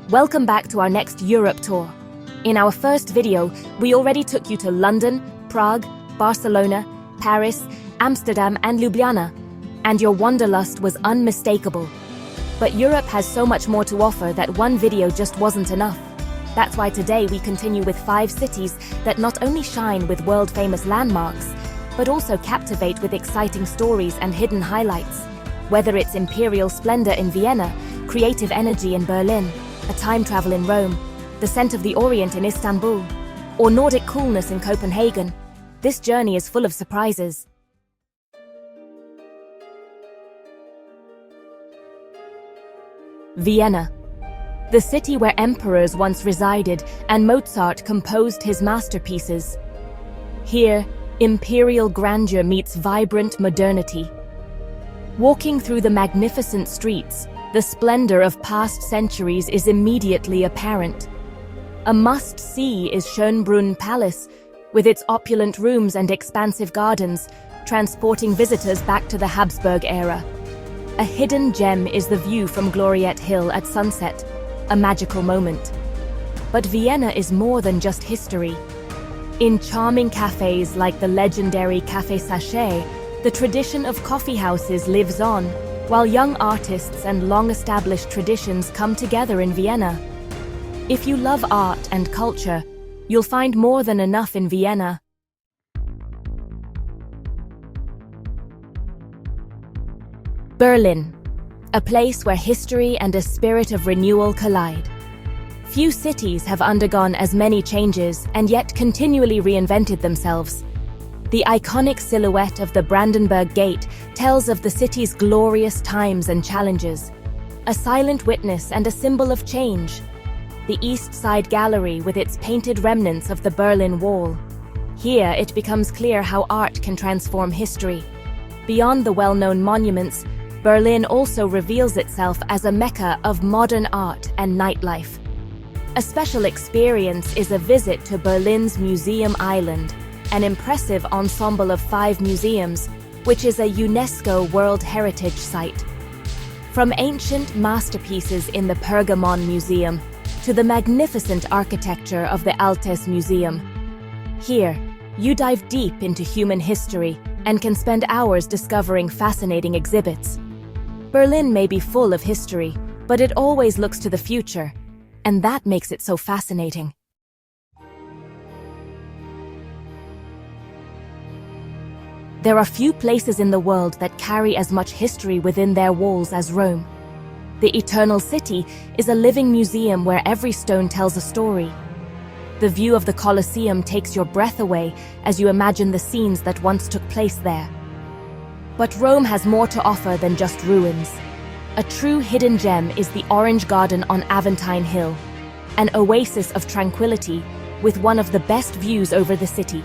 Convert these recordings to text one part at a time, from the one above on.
Welcome back to our next Europe tour. In our first video, we already took you to London, Prague, Barcelona, Paris, Amsterdam and Ljubljana, and your wanderlust was unmistakable. But Europe has so much more to offer that one video just wasn't enough. That's why today we continue with 5 cities that not only shine with world-famous landmarks, but also captivate with exciting stories and hidden highlights. Whether it's imperial splendor in Vienna, creative energy in Berlin, a time travel in Rome, the scent of the Orient in Istanbul, or Nordic coolness in Copenhagen, this journey is full of surprises. Vienna, the city where emperors once resided and Mozart composed his masterpieces. Here, imperial grandeur meets vibrant modernity. Walking through the magnificent streets, the splendor of past centuries is immediately apparent. A must-see is Schönbrunn Palace, with its opulent rooms and expansive gardens, transporting visitors back to the Habsburg era. A hidden gem is the view from Gloriette Hill at sunset, a magical moment. But Vienna is more than just history. In charming cafes like the legendary Café Sachet, the tradition of coffee houses lives on, while young artists and long-established traditions come together in Vienna. If you love art and culture, you'll find more than enough in Vienna. Berlin, a place where history and a spirit of renewal collide. Few cities have undergone as many changes and yet continually reinvented themselves. The iconic silhouette of the Brandenburg Gate tells of the city's glorious times and challenges, a silent witness and a symbol of change. The East Side Gallery with its painted remnants of the Berlin Wall. Here it becomes clear how art can transform history. Beyond the well-known monuments, Berlin also reveals itself as a mecca of modern art and nightlife. A special experience is a visit to Berlin's Museum Island, an impressive ensemble of 5 museums, which is a UNESCO World Heritage Site. From ancient masterpieces in the Pergamon Museum to the magnificent architecture of the Altes Museum. Here, you dive deep into human history and can spend hours discovering fascinating exhibits. Berlin may be full of history, but it always looks to the future, and that makes it so fascinating. There are few places in the world that carry as much history within their walls as Rome. The Eternal City is a living museum where every stone tells a story. The view of the Colosseum takes your breath away as you imagine the scenes that once took place there. But Rome has more to offer than just ruins. A true hidden gem is the Orange Garden on Aventine Hill, an oasis of tranquility with one of the best views over the city.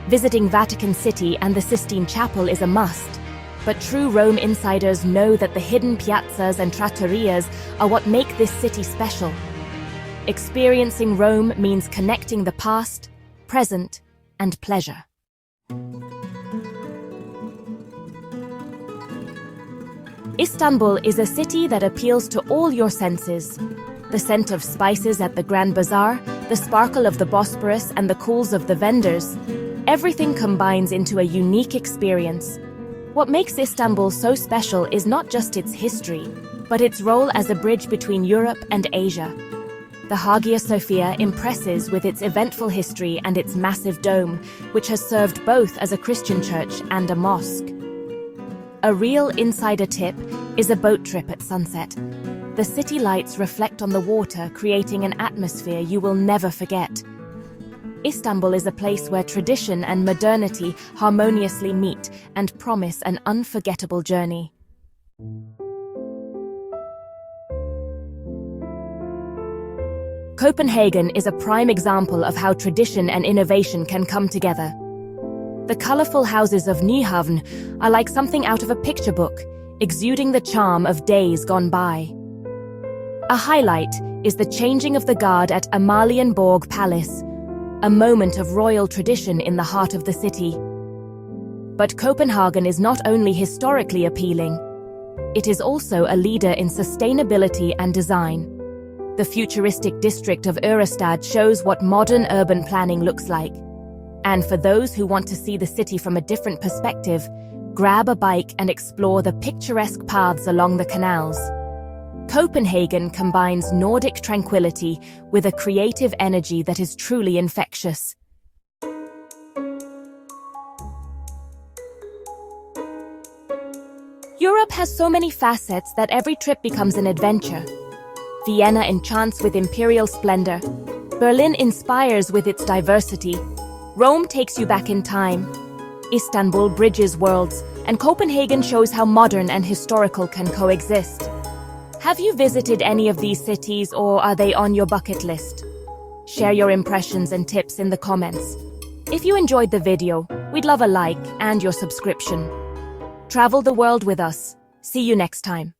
Visiting Vatican City and the Sistine Chapel is a must, but true Rome insiders know that the hidden piazzas and trattorias are what make this city special. Experiencing Rome means connecting the past, present, and pleasure. Istanbul is a city that appeals to all your senses. The scent of spices at the Grand Bazaar, the sparkle of the Bosporus and the calls of the vendors. Everything combines into a unique experience. What makes Istanbul so special is not just its history, but its role as a bridge between Europe and Asia. The Hagia Sophia impresses with its eventful history and its massive dome, which has served both as a Christian church and a mosque. A real insider tip is a boat trip at sunset. The city lights reflect on the water, creating an atmosphere you will never forget. Istanbul is a place where tradition and modernity harmoniously meet and promise an unforgettable journey. Copenhagen is a prime example of how tradition and innovation can come together. The colorful houses of Nyhavn are like something out of a picture book, exuding the charm of days gone by. A highlight is the changing of the guard at Amalienborg Palace, a moment of royal tradition in the heart of the city. But Copenhagen is not only historically appealing, it is also a leader in sustainability and design. The futuristic district of Eurostad shows what modern urban planning looks like. And for those who want to see the city from a different perspective, grab a bike and explore the picturesque paths along the canals. Copenhagen combines Nordic tranquility with a creative energy that is truly infectious. Europe has so many facets that every trip becomes an adventure. Vienna enchants with imperial splendor. Berlin inspires with its diversity. Rome takes you back in time. Istanbul bridges worlds, and Copenhagen shows how modern and historical can coexist. Have you visited any of these cities, or are they on your bucket list? Share your impressions and tips in the comments. If you enjoyed the video, we'd love a like and your subscription. Travel the world with us. See you next time.